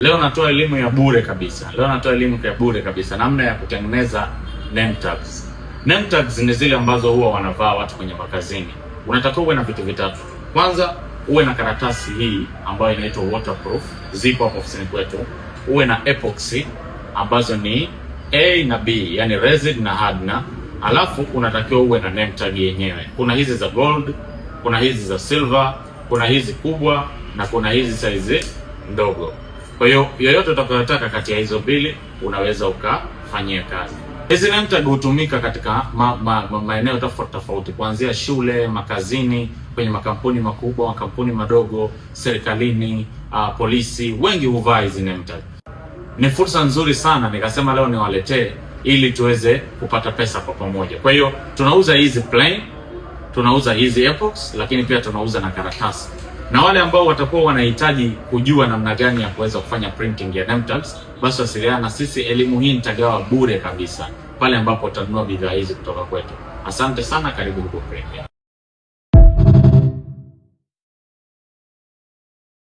Leo natoa elimu ya bure kabisa. Namna ya kutengeneza name tags. Name tags ni zile ambazo huwa wanavaa watu kwenye makazini. Unatakiwa uwe na vitu vitatu. Kwanza, uwe na karatasi hii ambayo inaitwa waterproof, zipo hapo ofisini kwetu. Uwe na epoxy ambazo ni A na B, yani resin na hardener. Alafu unatakiwa uwe na name tag yenyewe. Kuna hizi za gold, kuna hizi za silver, kuna hizi kubwa na kuna hizi size ndogo. Kwa hiyo yoyote utakayotaka kati ya hizo mbili unaweza ukafanyia kazi. Hizi name tag hutumika katika maeneo tofauti, kuanzia shule, makazini, kwenye makampuni makubwa, makampuni madogo, serikalini, polisi, wengi huvaa hizi name tag. Ni fursa nzuri sana, nikasema leo niwaletee ili tuweze kupata pesa kwa pamoja. Kwa hiyo tunauza hizi plain, tunauza hizi epoxy, lakini pia tunauza na karatasi. Na wale ambao watakuwa wanahitaji kujua namna gani ya kuweza kufanya printing ya name tags, basi wasiliana na sisi. Elimu hii nitagawa bure kabisa pale ambapo utanunua bidhaa hizi kutoka kwetu. Asante sana, karibu Hugo Printing.